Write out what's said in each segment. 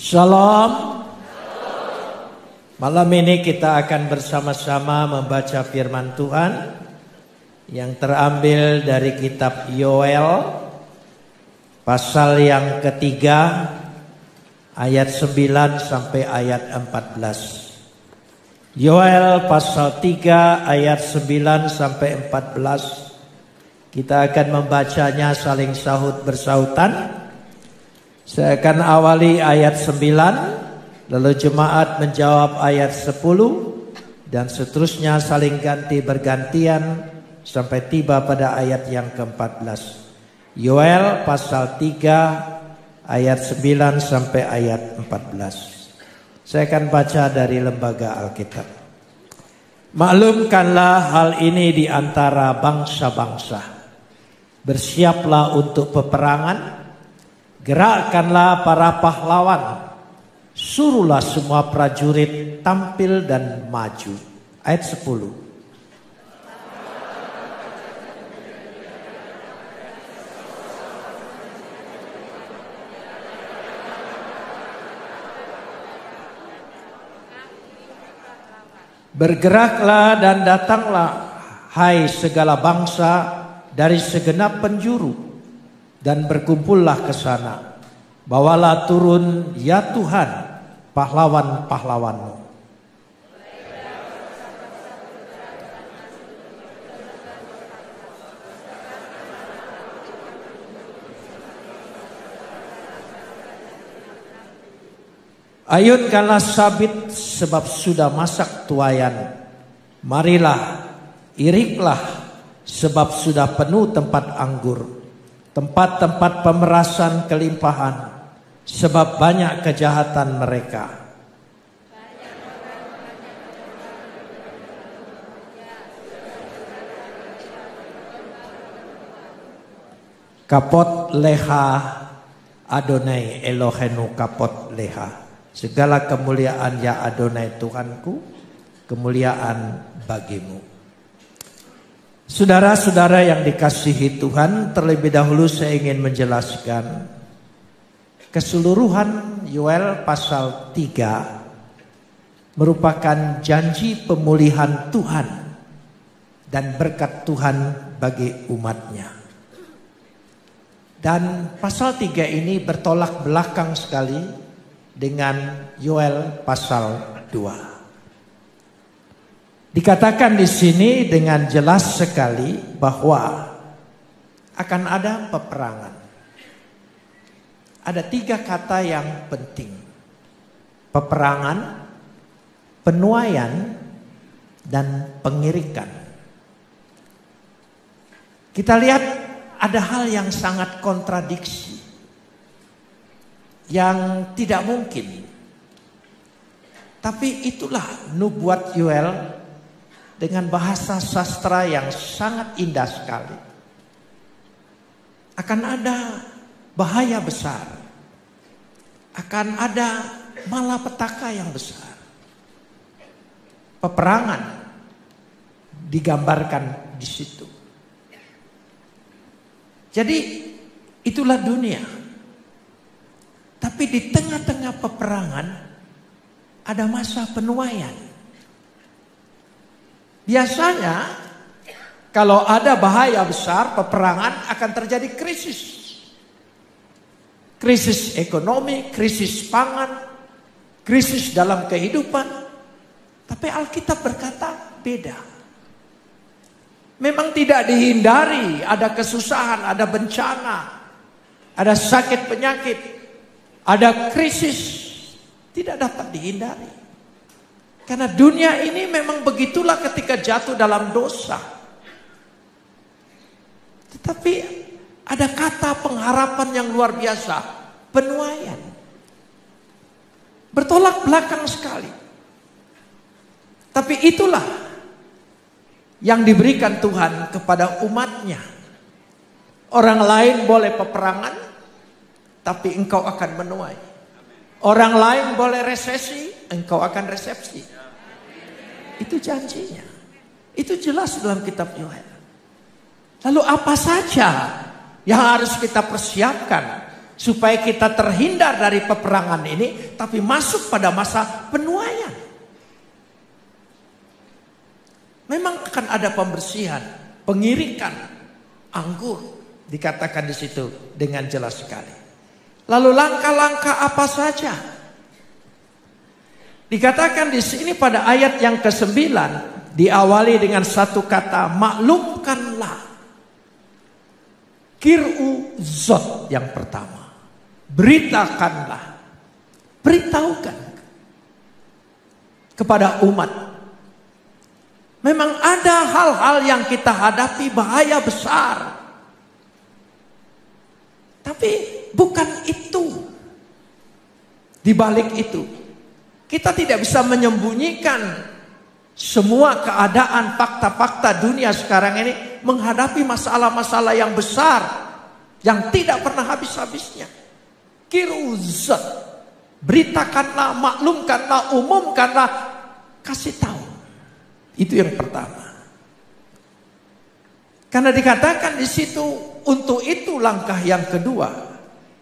Shalom. Malam ini kita akan bersama-sama membaca firman Tuhan yang terambil dari kitab Yoel pasal yang ketiga ayat 9 sampai ayat 14. Yoel pasal 3 ayat 9 sampai 14. Kita akan membacanya saling sahut bersautan. Saya akan awali ayat 9, lalu jemaat menjawab ayat 10, dan seterusnya saling ganti bergantian sampai tiba pada ayat yang ke-14. Yoel pasal 3 ayat 9 sampai ayat 14. Saya akan baca dari Lembaga Alkitab. Maklumkanlah hal ini di antara bangsa-bangsa. Bersiaplah untuk peperangan. Gerakkanlah para pahlawan, suruhlah semua prajurit tampil dan maju. Ayat 10. Bergeraklah dan datanglah, hai segala bangsa dari segenap penjuru, dan berkumpullah ke sana. Bawalah turun ya Tuhan pahlawan-pahlawanmu. Ayunkanlah sabit sebab sudah masak tuayan. Marilah, iriklah sebab sudah penuh tempat anggur. Tempat-tempat pemerasan kelimpahan, sebab banyak kejahatan mereka. Kapot leha Adonai Elohenu kapot leha. Segala kemuliaan ya Adonai Tuhanku, kemuliaan bagimu. Saudara-saudara yang dikasihi Tuhan, terlebih dahulu saya ingin menjelaskan keseluruhan Yoel pasal 3 merupakan janji pemulihan Tuhan dan berkat Tuhan bagi umatnya. Dan pasal 3 ini bertolak belakang sekali dengan Yoel pasal 2. Dikatakan di sini dengan jelas sekali bahwa akan ada peperangan. Ada 3 kata yang penting: peperangan, penuaian, dan pengirikan. Kita lihat ada hal yang sangat kontradiksi, yang tidak mungkin. Tapi itulah nubuat Yoel dengan bahasa sastra yang sangat indah sekali. Akan ada bahaya besar. Akan ada malapetaka yang besar. Peperangan digambarkan di situ. Jadi itulah dunia. Tapi di tengah-tengah peperangan ada masa penuaian. Biasanya kalau ada bahaya besar, peperangan, akan terjadi krisis. Krisis ekonomi, krisis pangan, krisis dalam kehidupan. Tapi Alkitab berkata beda. Memang tidak dihindari, ada kesusahan, ada bencana, ada sakit penyakit, ada krisis. Tidak dapat dihindari. Karena dunia ini memang begitulah ketika jatuh dalam dosa. Tetapi ada kata pengharapan yang luar biasa, penuaian. Bertolak belakang sekali. Tapi itulah yang diberikan Tuhan kepada umatnya. Orang lain boleh peperangan, tapi engkau akan menuai. Orang lain boleh resesi, engkau akan resepsi. Itu janjinya. Itu jelas dalam kitab Yoel. Lalu apa saja yang harus kita persiapkan supaya kita terhindar dari peperangan ini, tapi masuk pada masa penuaian. Memang akan ada pembersihan, pengirikan anggur, dikatakan di situ dengan jelas sekali. Lalu langkah-langkah apa saja? Dikatakan di sini pada ayat yang ke-9, diawali dengan satu kata, maklumkanlah. Kir'u zot yang pertama. Beritakanlah. Beritahukan kepada umat. Memang ada hal-hal yang kita hadapi bahaya besar. Tapi bukan itu. Di balik itu, kita tidak bisa menyembunyikan semua keadaan fakta-fakta dunia sekarang ini menghadapi masalah-masalah yang besar yang tidak pernah habis-habisnya. Kiruzat, beritakanlah, maklumkanlah, umumkanlah, kasih tahu. Itu yang pertama. Karena dikatakan di situ, untuk itu langkah yang kedua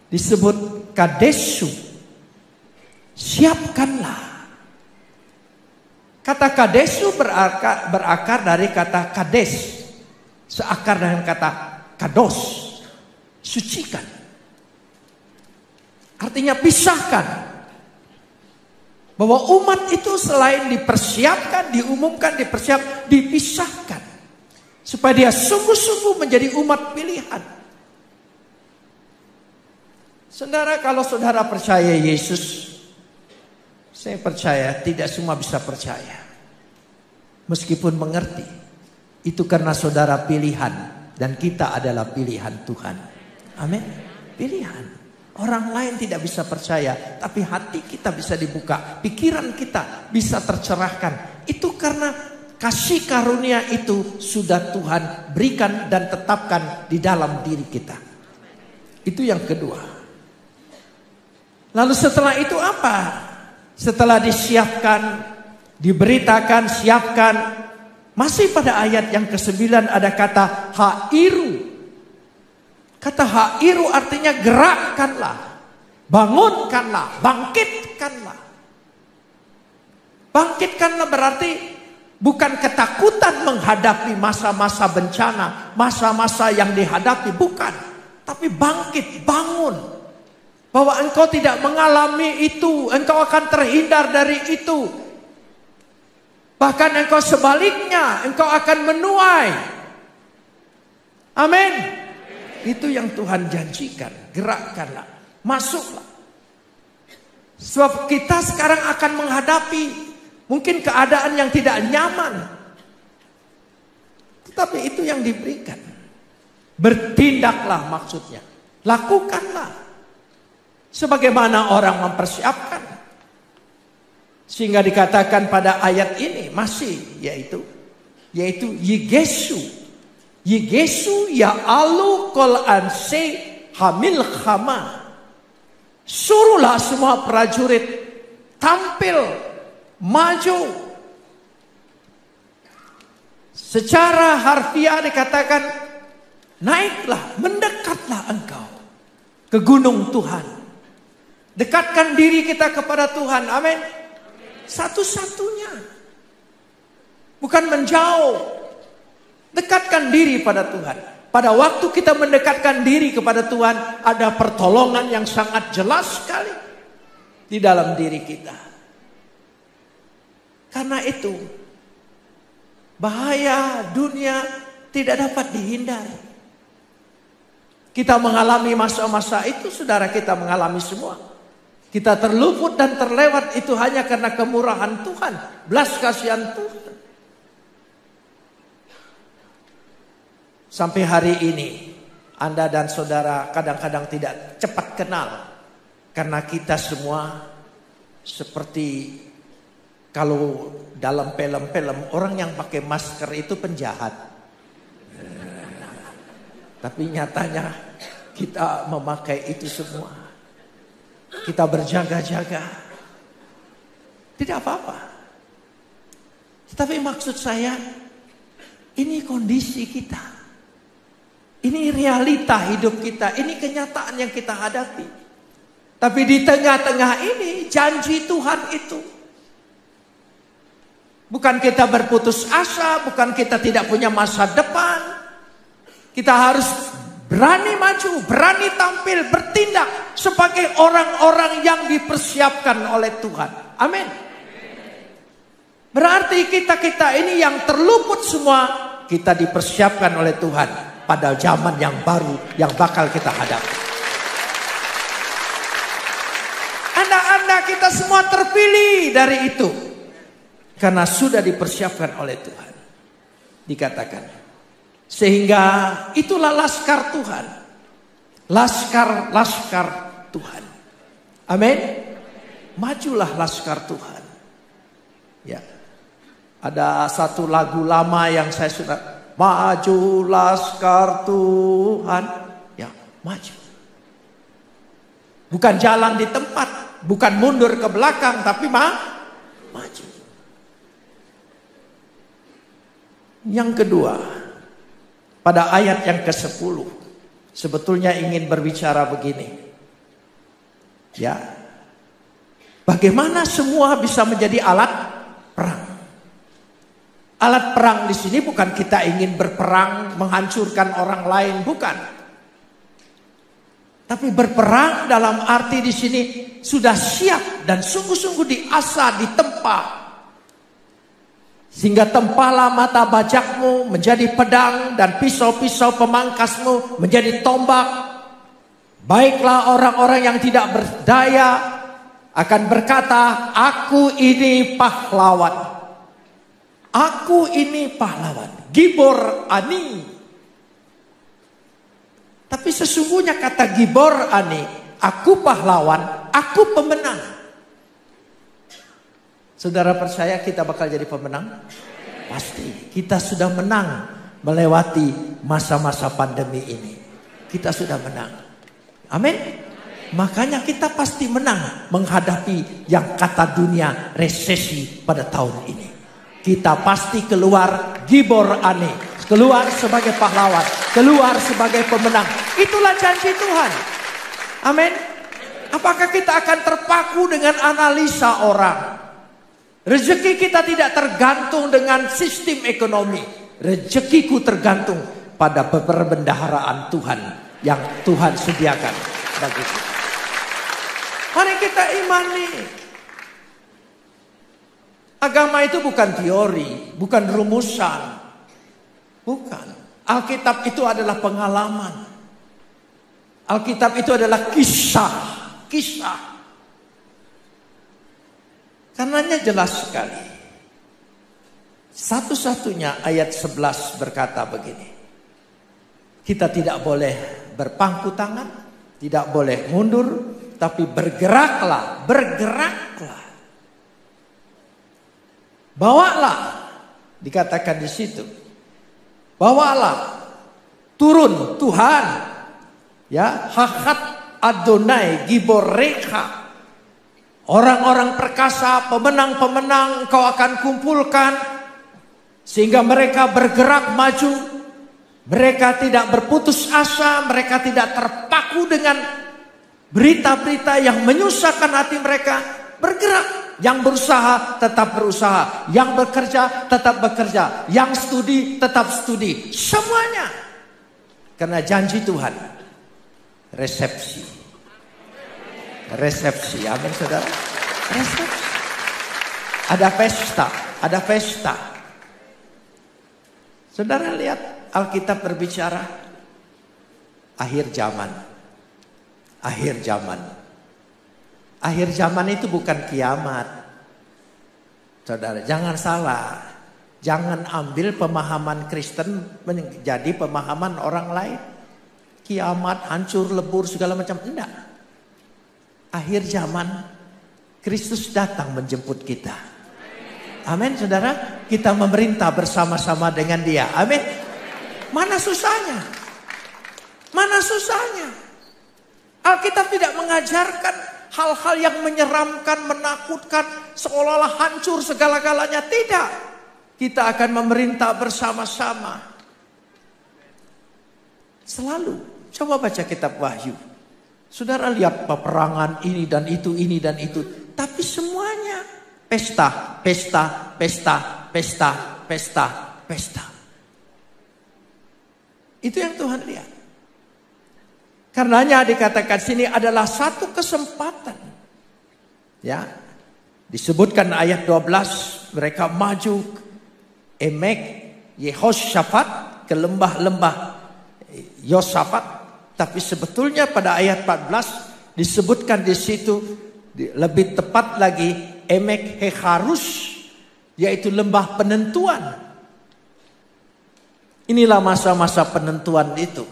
disebut kadesu. Siapkanlah. Kata kadesu berakar dari kata kades, seakar dengan kata kados, sucikan. Artinya pisahkan. Bahwa umat itu selain dipersiapkan, diumumkan, dipisahkan. Supaya dia sungguh-sungguh menjadi umat pilihan. Saudara, kalau saudara percaya Yesus, saya percaya tidak semua bisa percaya. Meskipun mengerti. Itu karena saudara pilihan. Dan kita adalah pilihan Tuhan. Amin. Pilihan. Orang lain tidak bisa percaya, tapi hati kita bisa dibuka, pikiran kita bisa tercerahkan. Itu karena kasih karunia itu sudah Tuhan berikan dan tetapkan di dalam diri kita. Itu yang kedua. Lalu setelah itu apa? Setelah disiapkan, diberitakan, siapkan, masih pada ayat yang ke-9 ada kata hairu. Kata hairu artinya gerakkanlah, bangunkanlah, bangkitkanlah. Bangkitkanlah berarti bukan ketakutan menghadapi masa-masa bencana, masa-masa yang dihadapi, bukan. Tapi bangkit, bangun. Bahwa engkau tidak mengalami itu, engkau akan terhindar dari itu. Bahkan engkau sebaliknya, engkau akan menuai. Amin. Itu yang Tuhan janjikan. Gerakkanlah. Masuklah. Sebab kita sekarang akan menghadapi mungkin keadaan yang tidak nyaman. Tetapi itu yang diberikan. Bertindaklah maksudnya. Lakukanlah. Sebagaimana orang mempersiapkan. Sehingga dikatakan pada ayat ini masih yaitu Yigesu. Yigesu ya alu kol anse hamil khama. Suruhlah semua prajurit tampil, maju. Secara harfiah dikatakan naiklah, mendekatlah engkau ke gunung Tuhan. Dekatkan diri kita kepada Tuhan. Amin. Satu-satunya. Bukan menjauh. Dekatkan diri pada Tuhan. Pada waktu kita mendekatkan diri kepada Tuhan, ada pertolongan yang sangat jelas sekali di dalam diri kita. Karena itu, bahaya dunia tidak dapat dihindari. Kita mengalami masa-masa itu, saudara, kita mengalami semua. Kita terluput dan terlewat itu hanya karena kemurahan Tuhan, belas kasihan Tuhan. Sampai hari ini, Anda dan saudara kadang-kadang tidak cepat kenal. Karena kita semua seperti kalau dalam film-film orang yang pakai masker itu penjahat. Tapi nyatanya kita memakai itu semua. Kita berjaga-jaga. Tidak apa-apa. Tetapi maksud saya, ini kondisi kita. Ini realita hidup kita, ini kenyataan yang kita hadapi. Tapi di tengah-tengah ini janji Tuhan itu. Bukan kita berputus asa, bukan kita tidak punya masa depan. Kita harus berani maju, berani tampil, bertindak sebagai orang-orang yang dipersiapkan oleh Tuhan. Amin. Berarti kita ini yang terluput semua, kita dipersiapkan oleh Tuhan pada zaman yang baru yang bakal kita hadapi. Anda kita semua terpilih dari itu. Karena sudah dipersiapkan oleh Tuhan. Dikatakan. Sehingga itulah laskar Tuhan. Laskar Tuhan. Amin. Majulah laskar Tuhan. Ya. Ada satu lagu lama yang saya sudah. Maju laskar Tuhan. Ya, maju. Bukan jalan di tempat. Bukan mundur ke belakang. Tapi maju. Yang kedua, pada ayat yang ke-10, sebetulnya ingin berbicara begini. Ya. Bagaimana semua bisa menjadi alat perang? Alat perang di sini bukan kita ingin berperang menghancurkan orang lain, bukan. Tapi berperang dalam arti di sini sudah siap dan sungguh-sungguh diasah, ditempa. Sehingga tempalah mata bajakmu menjadi pedang dan pisau-pisau pemangkasmu menjadi tombak. Baiklah orang-orang yang tidak berdaya akan berkata, aku ini pahlawan. Aku ini pahlawan. Gibor ani. Tapi sesungguhnya kata gibor ani, aku pahlawan, aku pemenang. Saudara percaya kita bakal jadi pemenang? Pasti. Kita sudah menang melewati masa-masa pandemi ini. Kita sudah menang. Amin. Makanya kita pasti menang menghadapi yang kata dunia resesi pada tahun ini. Kita pasti keluar gibor ani. Keluar sebagai pahlawan. Keluar sebagai pemenang. Itulah janji Tuhan. Amin. Apakah kita akan terpaku dengan analisa orang? Rezeki kita tidak tergantung dengan sistem ekonomi. Rezekiku tergantung pada perbendaharaan Tuhan yang Tuhan sediakan bagi kita. Mari kita imani. Agama itu bukan teori, bukan rumusan. Bukan. Alkitab itu adalah pengalaman. Alkitab itu adalah kisah. Karenanya jelas sekali. Satu-satunya ayat 11 berkata begini. Kita tidak boleh berpangku tangan. Tidak boleh mundur. Tapi bergeraklah. Bawalah. Dikatakan di situ. Bawalah. Turun Tuhan. Ya. Hakat Adonai Giborecha. Orang-orang perkasa, pemenang-pemenang engkau akan kumpulkan. Sehingga mereka bergerak maju. Mereka tidak berputus asa. Mereka tidak terpaku dengan berita-berita yang menyusahkan hati mereka. Bergerak. Yang berusaha tetap berusaha. Yang bekerja tetap bekerja. Yang studi tetap studi. Semuanya. Karena janji Tuhan. Resepsi. Amin saudara. Resepsi. Ada pesta. Saudara lihat Alkitab berbicara akhir zaman. Akhir zaman itu bukan kiamat. Saudara, jangan salah. Jangan ambil pemahaman Kristen menjadi pemahaman orang lain. Kiamat, hancur, lebur, segala macam. Enggak. Akhir zaman, Kristus datang menjemput kita. Amin, saudara. Kita memerintah bersama-sama dengan Dia. Amin. Mana susahnya? Alkitab tidak mengajarkan hal-hal yang menyeramkan, menakutkan, seolah-olah hancur segala-galanya. Tidak. Kita akan memerintah bersama-sama. Selalu. Coba baca kitab Wahyu. Saudara lihat peperangan ini dan itu, ini dan itu. Tapi semuanya pesta, pesta, pesta, pesta, pesta, pesta. Itu yang Tuhan lihat. Karenanya dikatakan sini adalah satu kesempatan. Ya. Disebutkan ayat 12, mereka maju Emek Yehoshafat ke lembah-lembah Yosafat. Tapi sebetulnya pada ayat 14 disebutkan di situ lebih tepat lagi Emek Heharus, yaitu lembah penentuan. Inilah masa-masa penentuan itu.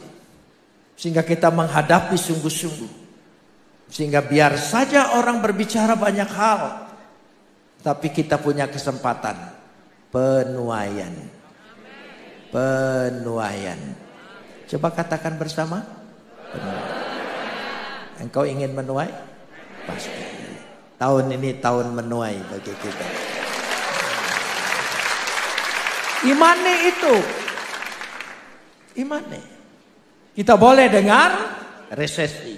Sehingga kita menghadapi sungguh-sungguh. Sehingga biar saja orang berbicara banyak hal, tapi kita punya kesempatan penuaian. Penuaian. Coba katakan bersama. Penuaian. Engkau ingin menuai? Pasti. Tahun ini tahun menuai bagi kita. Imani itu. Imani. Kita boleh dengar resesi,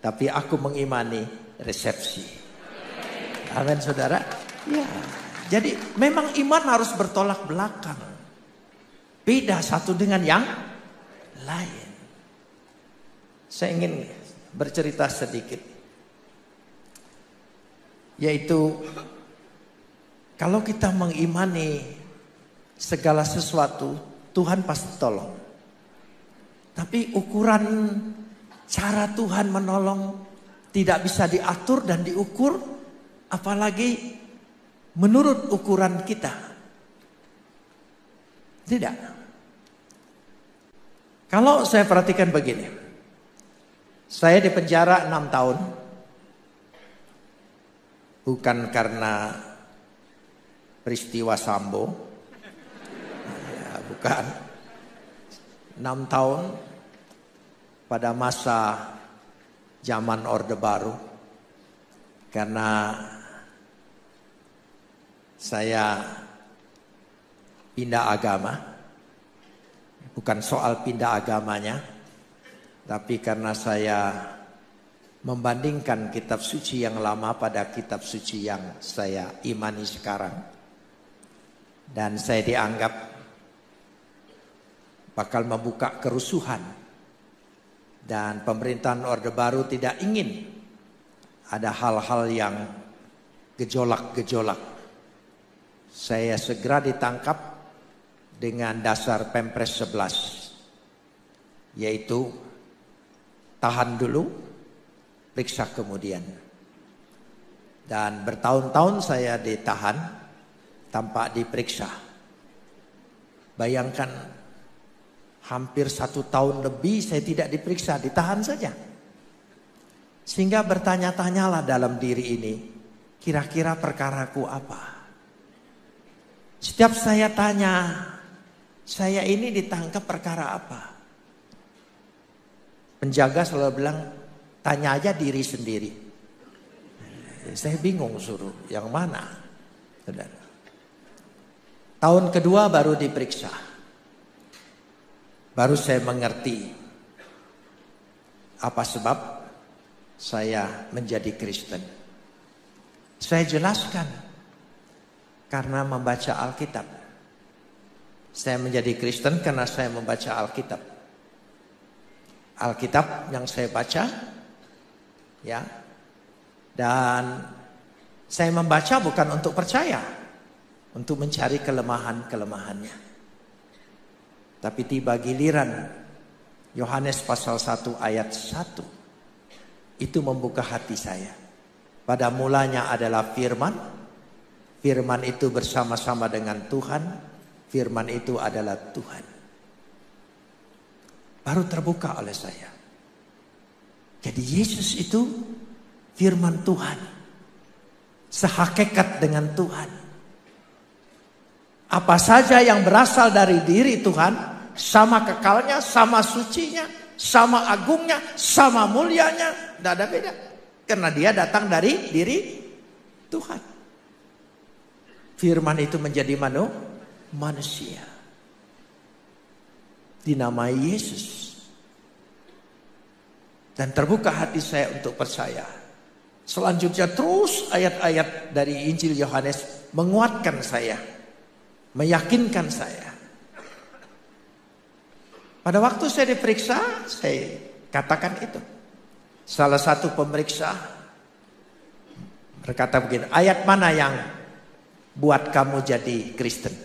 tapi aku mengimani resepsi. Amin saudara. Ya. Jadi memang iman harus bertolak belakang. Beda satu dengan yang lain. Saya ingin bercerita sedikit. Yaitu kalau kita mengimani segala sesuatu, Tuhan pasti tolong. Tapi ukuran cara Tuhan menolong tidak bisa diatur dan diukur, apalagi menurut ukuran kita. Tidak. Kalau saya perhatikan begini. Saya di penjara 6 tahun. Bukan karena peristiwa Sambo. Ya, bukan. 6 tahun pada masa zaman Orde Baru. Karena saya pindah agama. Bukan soal pindah agamanya, tapi karena saya membandingkan kitab suci yang lama pada kitab suci yang saya imani sekarang. Dan saya dianggap bakal membuka kerusuhan. Dan pemerintahan Orde Baru tidak ingin ada hal-hal yang gejolak-gejolak. Saya segera ditangkap dengan dasar Pempres 11. Yaitu tahan dulu, periksa kemudian. Dan bertahun-tahun saya ditahan tanpa diperiksa. Bayangkan hampir 1 tahun lebih saya tidak diperiksa, ditahan saja. Sehingga bertanya-tanyalah dalam diri ini, kira-kira perkaraku apa? Setiap saya tanya, saya ini ditangkap perkara apa? Penjaga selalu bilang, tanya aja diri sendiri. Saya bingung suruh, yang mana? Saudara. Tahun kedua baru diperiksa. Baru saya mengerti apa sebab saya menjadi Kristen. Saya jelaskan karena membaca Alkitab. Saya menjadi Kristen karena saya membaca Alkitab. Alkitab yang saya baca, ya, dan saya membaca bukan untuk percaya, untuk mencari kelemahan-kelemahannya. Tapi tiba giliran Yohanes pasal 1 ayat 1, itu membuka hati saya. Pada mulanya adalah firman, firman itu bersama-sama dengan Tuhan, firman itu adalah Tuhan. Baru terbuka oleh saya. Jadi Yesus itu firman Tuhan. Sehakikat dengan Tuhan. Apa saja yang berasal dari diri Tuhan, sama kekalnya, sama sucinya, sama agungnya, sama mulianya, tidak ada beda. Karena dia datang dari diri Tuhan. Firman itu menjadi manusia. Dinamai Yesus. Dan terbuka hati saya untuk percaya. Selanjutnya terus ayat-ayat dari Injil Yohanes menguatkan saya, meyakinkan saya. Pada waktu saya diperiksa, saya katakan itu. Salah satu pemeriksa berkata begini, ayat mana yang buat kamu jadi Kristen?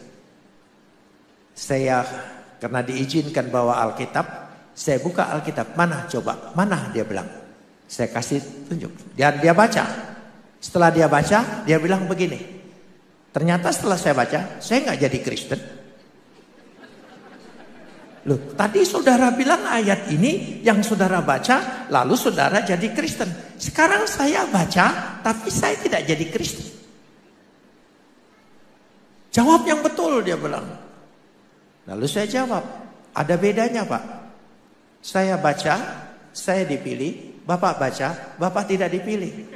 Saya karena diizinkan bawa Alkitab, saya buka Alkitab. Mana coba? Mana? Dia bilang. Saya kasih tunjuk. Dia baca. Setelah dia baca, dia bilang begini. Ternyata setelah saya baca, saya nggak jadi Kristen. Loh, tadi saudara bilang ayat ini yang saudara baca, lalu saudara jadi Kristen. Sekarang saya baca, tapi saya tidak jadi Kristen. Jawab yang betul, dia bilang. Lalu saya jawab, ada bedanya Pak. Saya baca, saya dipilih. Bapak baca, Bapak tidak dipilih.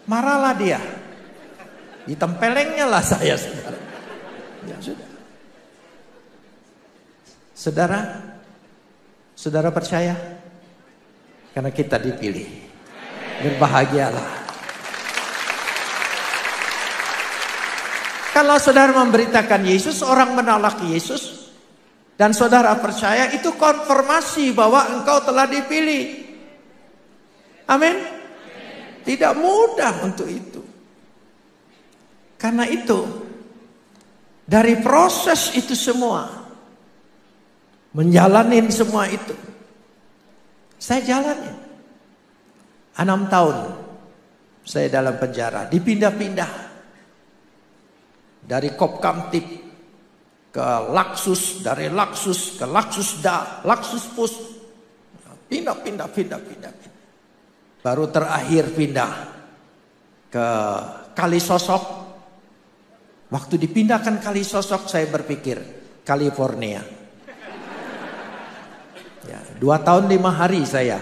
Marahlah dia. Ditempelengnya lah saya, saudara. Ya sudah. Saudara percaya? Karena kita dipilih. Berbahagialah. Kalau saudara memberitakan Yesus, orang menolak Yesus, dan saudara percaya, itu konfirmasi bahwa engkau telah dipilih. Amin. Tidak mudah untuk itu. Karena itu, dari proses itu semua, menjalanin semua itu, saya jalani. 6 tahun saya dalam penjara, dipindah-pindah. Dari Kopkamtib ke Laksus, dari Laksus ke Laksusda, Laksuspus, pindah. Baru terakhir pindah ke Kalisosok. Waktu dipindahkan Kalisosok, saya berpikir California. Ya, 2 tahun 5 hari saya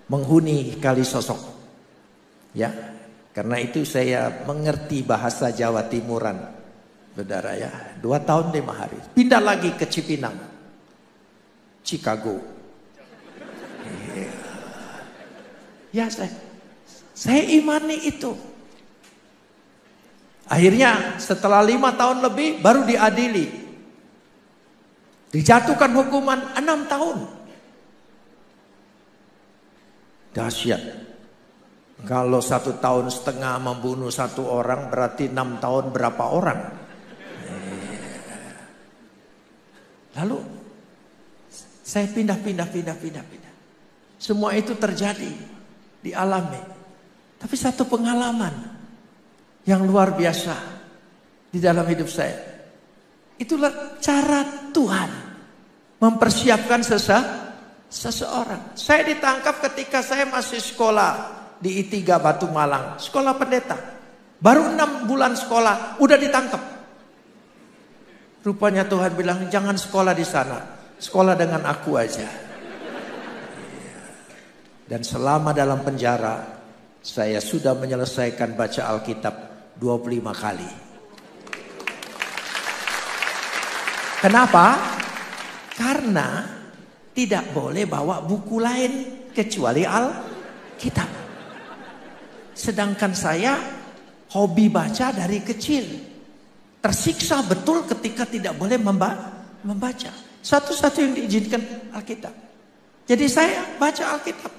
menghuni Kalisosok. Ya, karena itu saya mengerti bahasa Jawa Timuran. Saudara ya, 2 tahun 5 hari. Pindah lagi ke Cipinang, Chicago. Ya saya imani itu. Akhirnya setelah 5 tahun lebih baru diadili. Dijatuhkan hukuman 6 tahun. Dahsyat. Kalau 1,5 tahun membunuh 1 orang, berarti 6 tahun berapa orang? Lalu saya pindah. Semua itu terjadi, dialami. Tapi satu pengalaman yang luar biasa di dalam hidup saya. Itulah cara Tuhan mempersiapkan seseorang. Saya ditangkap ketika saya masih sekolah di I3 Batu Malang, sekolah pendeta. Baru 6 bulan sekolah, udah ditangkap. Rupanya Tuhan bilang, jangan sekolah di sana, sekolah dengan aku aja. Dan selama dalam penjara, saya sudah menyelesaikan baca Alkitab 25 kali. Kenapa? Karena tidak boleh bawa buku lain kecuali Alkitab. Sedangkan saya hobi baca dari kecil. Tersiksa betul ketika tidak boleh membaca. Satu-satu yang diizinkan Alkitab. Jadi saya baca Alkitab.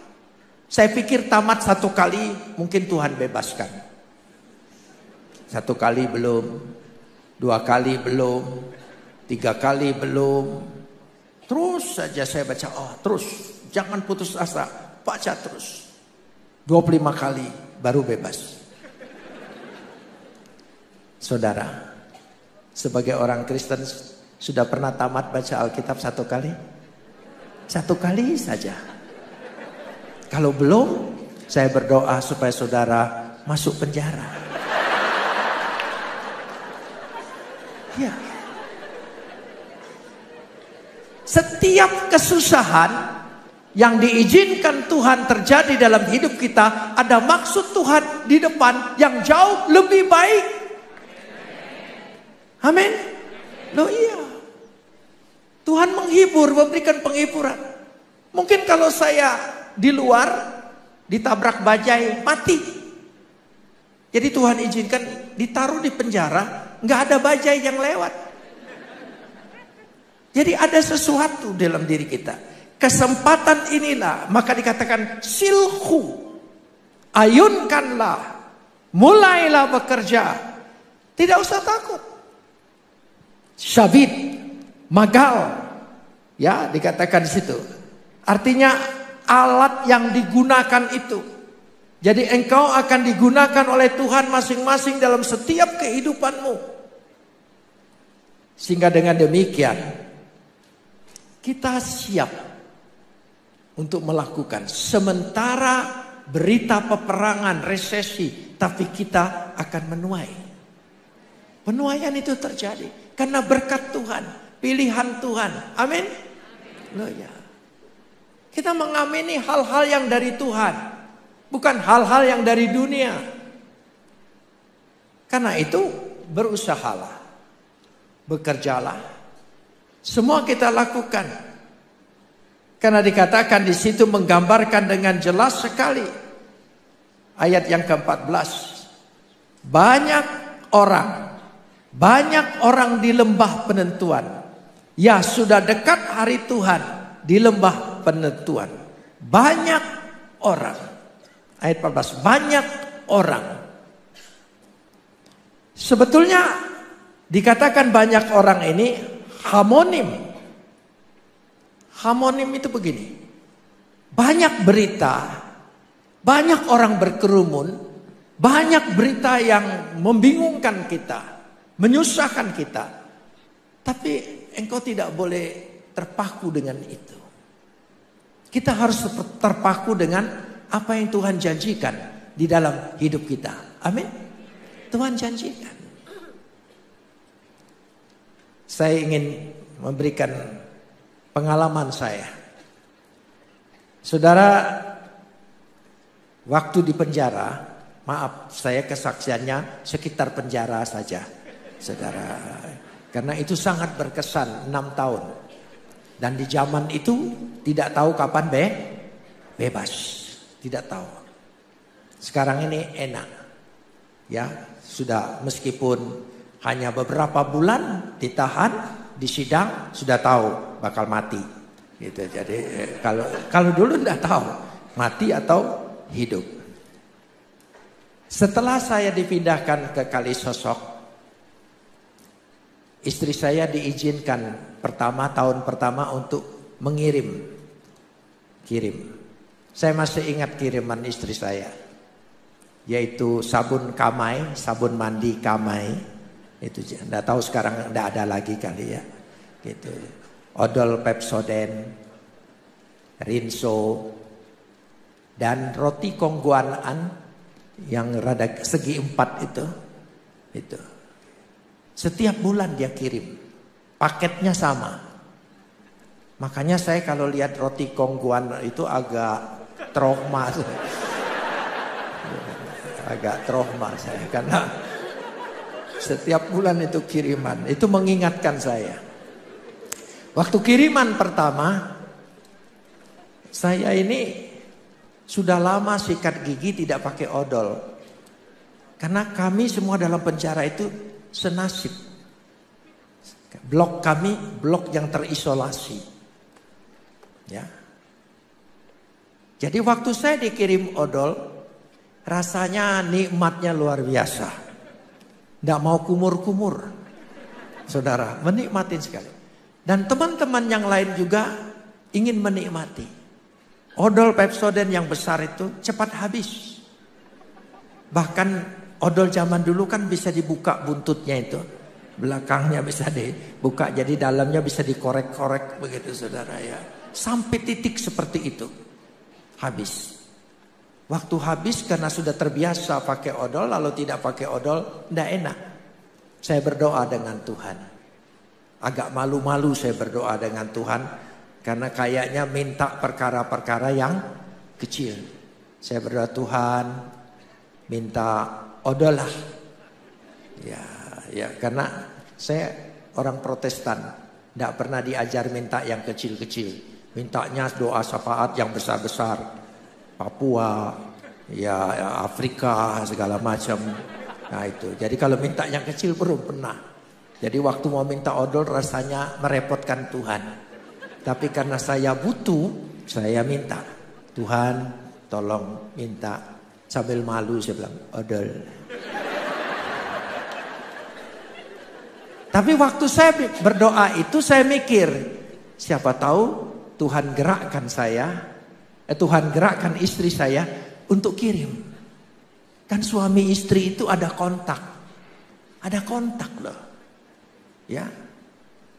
Saya pikir tamat 1 kali mungkin Tuhan bebaskan. 1 kali belum, 2 kali belum, 3 kali belum. Terus saja saya baca, terus jangan putus asa, baca terus. 25 kali baru bebas. Saudara, sebagai orang Kristen sudah pernah tamat baca Alkitab 1 kali? 1 kali saja. Kalau belum, saya berdoa supaya saudara masuk penjara. Ya. Setiap kesusahan yang diizinkan Tuhan terjadi dalam hidup kita, ada maksud Tuhan di depan yang jauh lebih baik. Amin. Loh iya. Tuhan menghibur, memberikan penghiburan. Mungkin kalau saya di luar ditabrak bajai mati. Jadi Tuhan izinkan ditaruh di penjara, nggak ada bajai yang lewat. Jadi ada sesuatu dalam diri kita. Kesempatan inilah maka dikatakan silhu. Ayunkanlah, mulailah bekerja. Tidak usah takut. Syabit, magal, ya dikatakan di situ. Artinya alat yang digunakan itu. Jadi engkau akan digunakan oleh Tuhan masing-masing dalam setiap kehidupanmu. Sehingga dengan demikian kita siap untuk melakukan. Sementara berita peperangan, resesi, tapi kita akan menuai. Penuaian itu terjadi karena berkat Tuhan, pilihan Tuhan. Amin. Loh ya. Kita mengamini hal-hal yang dari Tuhan, bukan hal-hal yang dari dunia. Karena itu berusahalah, bekerjalah. Semua kita lakukan. Karena dikatakan di situ menggambarkan dengan jelas sekali. Ayat yang ke-14. Banyak orang di lembah penentuan. Ya sudah dekat hari Tuhan di lembah penentuan. Banyak orang. Ayat 14. Banyak orang. Sebetulnya dikatakan banyak orang ini homonim. Homonim itu begini. Banyak berita. Banyak orang berkerumun. Banyak berita yang membingungkan kita. Menyusahkan kita. Tapi engkau tidak boleh terpaku dengan itu. Kita harus terpaku dengan apa yang Tuhan janjikan di dalam hidup kita. Amin. Tuhan janjikan. Saya ingin memberikan pengalaman saya. Saudara, waktu di penjara, maaf saya kesaksiannya sekitar penjara saja. Saudara, karena itu sangat berkesan 6 tahun. Dan di zaman itu tidak tahu kapan bebas. Tidak tahu. Sekarang ini enak. Ya, sudah meskipun hanya beberapa bulan ditahan, disidang sudah tahu bakal mati. Gitu. Jadi kalau dulu tidak tahu mati atau hidup. Setelah saya dipindahkan ke Kalisosok, istri saya diizinkan tahun pertama untuk kirim. Saya masih ingat kiriman istri saya, yaitu sabun Kamai, sabun mandi Kamai. Itu enggak tahu sekarang enggak ada lagi kali ya. Gitu. Odol Pepsodent, Rinso, dan roti kongguanan yang rada segi 4 itu. Setiap bulan dia kirim. Paketnya sama. Makanya saya kalau lihat roti kongguan itu agak trauma. Agak trauma saya. Karena setiap bulan itu kiriman. Itu mengingatkan saya. Waktu kiriman pertama. Saya ini sudah lama sikat gigi tidak pakai odol. Karena kami semua dalam penjara itu senasib. Blok kami, blok yang terisolasi. Ya. Jadi waktu saya dikirim odol, rasanya nikmatnya luar biasa. Tidak mau kumur-kumur. Saudara, menikmatin sekali. Dan teman-teman yang lain juga ingin menikmati. Odol Pepsodent yang besar itu cepat habis. Bahkan odol zaman dulu kan bisa dibuka buntutnya itu. Belakangnya bisa dibuka. Jadi dalamnya bisa dikorek-korek begitu saudara ya. Sampai titik seperti itu. Habis. Waktu habis karena sudah terbiasa pakai odol. Lalu tidak pakai odol. Tidak enak. Saya berdoa dengan Tuhan. Agak malu-malu saya berdoa dengan Tuhan. Karena kayaknya minta perkara-perkara yang kecil. Saya berdoa Tuhan. Minta odol lah. Ya karena saya orang Protestan. Tidak pernah diajar minta yang kecil-kecil. Mintanya doa syafaat yang besar-besar. Papua, ya Afrika, segala macam. Nah itu. Jadi kalau minta yang kecil belum pernah. Jadi waktu mau minta odol rasanya merepotkan Tuhan. Tapi karena saya butuh, saya minta. Tuhan tolong minta. Sambil malu saya bilang, odol. Tapi waktu saya berdoa itu saya mikir, siapa tahu Tuhan gerakkan saya, Tuhan gerakkan istri saya untuk kirim. Kan suami istri itu ada kontak loh. Ya,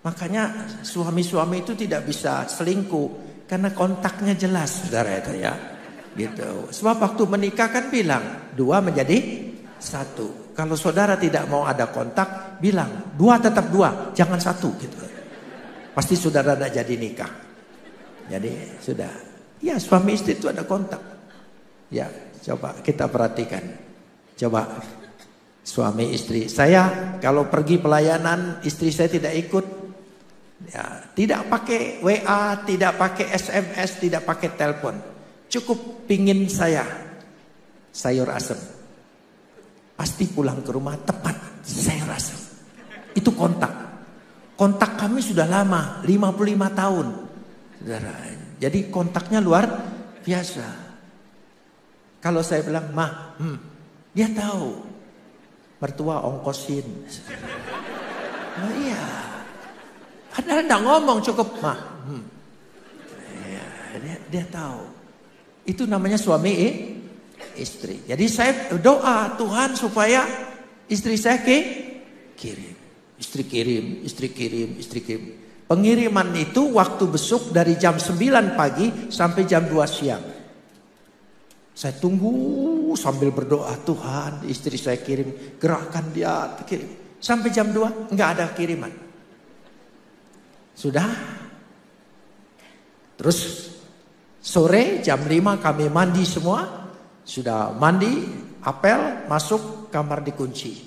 makanya suami-suami itu tidak bisa selingkuh karena kontaknya jelas, saudara itu ya. Gitu. Sebab waktu menikah kan bilang 2 menjadi 1. Kalau saudara tidak mau ada kontak, bilang 2 tetap 2, jangan 1 gitu. Pasti saudara tidak jadi nikah. Jadi sudah. Ya suami istri itu ada kontak. Ya coba kita perhatikan. Coba suami istri. Saya kalau pergi pelayanan istri saya tidak ikut. Ya, tidak pakai WA, tidak pakai SMS, tidak pakai telepon. Cukup pingin saya sayur asem. Pasti pulang ke rumah tepat sayur asem. Itu kontak. Kontak kami sudah lama, 55 tahun. Saudara, jadi kontaknya luar biasa. Kalau saya bilang, "Ma, dia tahu. Mertua ongkosin." Oh iya. Padahal enggak ngomong, cukup, "Ma." Ya, dia tahu. Itu namanya suami istri. Jadi saya doa Tuhan supaya istri saya kirim. Istri kirim. Pengiriman itu waktu besuk dari jam 9 pagi sampai jam 2 siang. Saya tunggu sambil berdoa, Tuhan istri saya kirim, gerakkan dia kirim. Sampai jam 2 enggak ada kiriman. Sudah. Terus sore jam 5 kami mandi semua. Sudah mandi, apel, masuk kamar dikunci.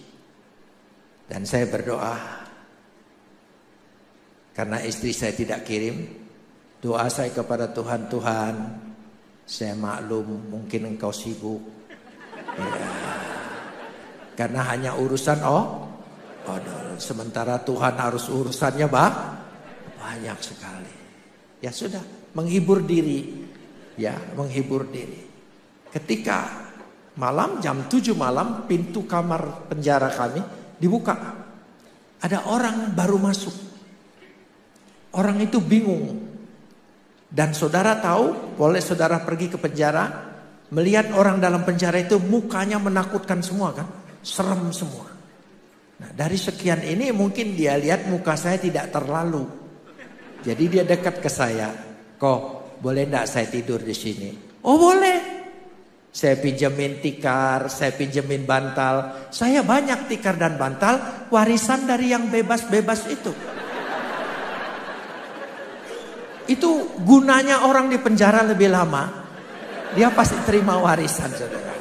Dan saya berdoa. Karena istri saya tidak kirim, doa saya kepada Tuhan, Tuhan, saya maklum mungkin engkau sibuk. Ya. Karena hanya urusan sementara Tuhan harus urusannya banyak sekali. Ya sudah, menghibur diri. Ya, menghibur diri. Ketika malam jam 7 malam pintu kamar penjara kami dibuka. Ada orang baru masuk. Orang itu bingung. Dan saudara tahu, boleh saudara pergi ke penjara, melihat orang dalam penjara itu mukanya menakutkan semua kan? Serem semua. Nah, dari sekian ini mungkin dia lihat muka saya tidak terlalu. Jadi dia dekat ke saya. "Kok boleh enggak saya tidur di sini?" "Oh boleh." Saya pinjemin tikar, saya pinjemin bantal. Saya banyak tikar dan bantal, warisan dari yang bebas-bebas itu. Itu gunanya orang di penjara lebih lama. Dia pasti terima warisan, saudara.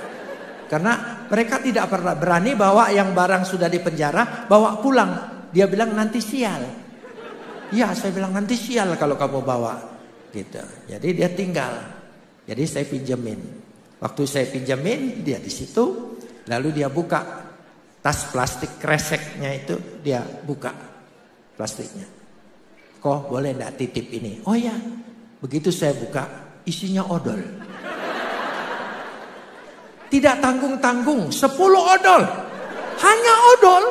Karena mereka tidak pernah berani bawa yang barang sudah di penjara, bawa pulang. Dia bilang nanti sial. Ya, saya bilang nanti sial kalau kamu bawa. Gitu. Jadi dia tinggal. Jadi saya pinjemin. Waktu saya pinjemin, dia di situ. Lalu dia buka tas plastik kreseknya itu, dia buka plastiknya. "Kok boleh enggak titip ini?" "Oh ya." Begitu saya buka, isinya odol. Tidak tanggung-tanggung, 10 odol. Hanya odol.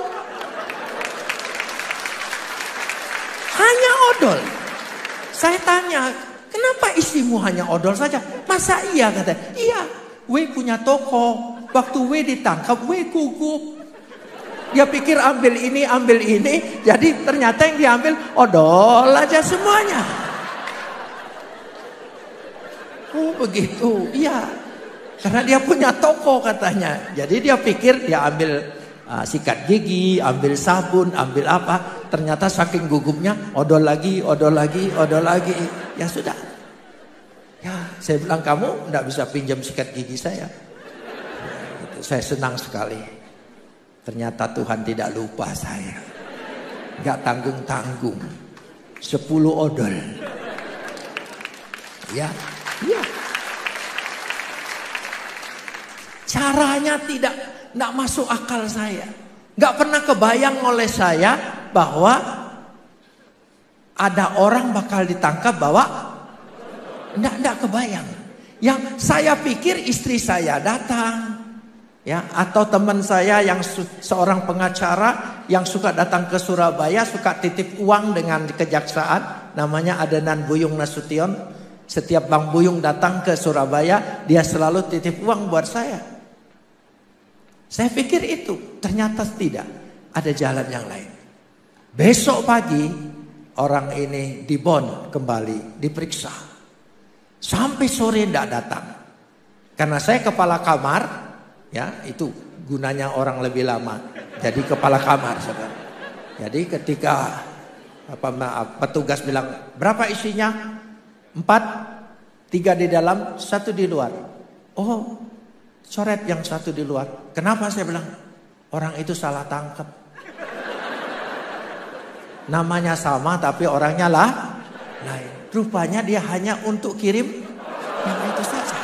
Hanya odol. Saya tanya, "Kenapa isimu hanya odol saja?" "Masa iya?" katanya. "Iya, W punya toko. Waktu W ditangkap, W gugup. Dia pikir ambil ini, jadi ternyata yang diambil odol aja semuanya." "Oh begitu." "Iya, karena dia punya toko," katanya. Jadi dia pikir dia ambil sikat gigi, ambil sabun, ambil apa. Ternyata saking gugupnya odol lagi. Ya sudah. Ya, saya bilang, "Kamu enggak bisa pinjam sikat gigi saya." Ya, gitu. Saya senang sekali. Ternyata Tuhan tidak lupa saya. Enggak tanggung-tanggung. 10 odol. Ya, iya. Caranya tidak masuk akal saya. Nggak pernah kebayang oleh saya bahwa ada orang bakal ditangkap bahwa nggak kebayang. Yang saya pikir istri saya datang, ya, atau teman saya yang seorang pengacara yang suka datang ke Surabaya, suka titip uang dengan kejaksaan, namanya Adenan Buyung Nasution. Setiap Bang Buyung datang ke Surabaya, dia selalu titip uang buat saya. Saya pikir itu, ternyata tidak, ada jalan yang lain. Besok pagi orang ini dibond kembali, diperiksa. Sampai sore tidak datang. Karena saya kepala kamar, ya itu gunanya orang lebih lama. Jadi kepala kamar, saudara. Jadi ketika petugas bilang berapa isinya? 4, 3 di dalam, 1 di luar. Oh, coret yang 1 di luar. Kenapa saya bilang? Orang itu salah tangkap. Namanya sama tapi orangnya lain. Rupanya dia hanya untuk kirim yang itu saja.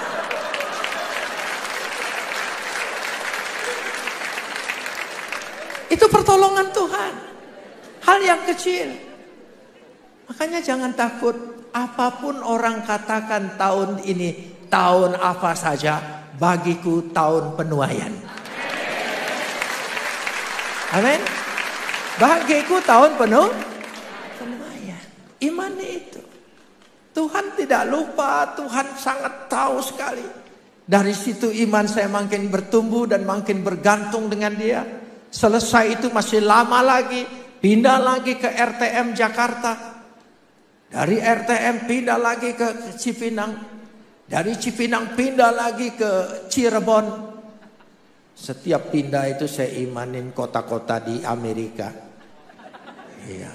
Itu pertolongan Tuhan. Hal yang kecil. Makanya jangan takut. Apapun orang katakan tahun ini, tahun apa saja, bagiku tahun penuaian. Amin. Bagiku tahun penuaian. Iman itu. Tuhan tidak lupa, Tuhan sangat tahu sekali. Dari situ iman saya makin bertumbuh dan makin bergantung dengan dia. Selesai itu masih lama lagi, pindah lagi ke RTM Jakarta. Dari RTM pindah lagi ke Cipinang. Dari Cipinang pindah lagi ke Cirebon. Setiap pindah itu saya imanin kota-kota di Amerika. Iya.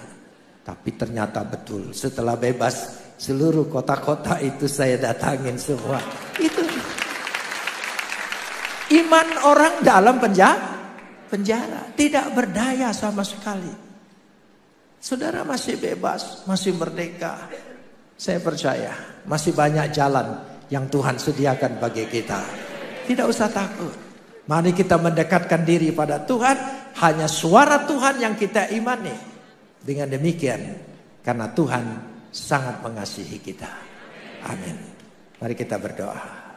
Tapi ternyata betul, setelah bebas seluruh kota-kota itu saya datangin semua. Itu iman orang dalam penjara tidak berdaya sama sekali. Saudara masih bebas, masih merdeka. Saya percaya masih banyak jalan yang Tuhan sediakan bagi kita. Tidak usah takut. Mari kita mendekatkan diri pada Tuhan. Hanya suara Tuhan yang kita imani. Dengan demikian, karena Tuhan sangat mengasihi kita. Amin. Mari kita berdoa.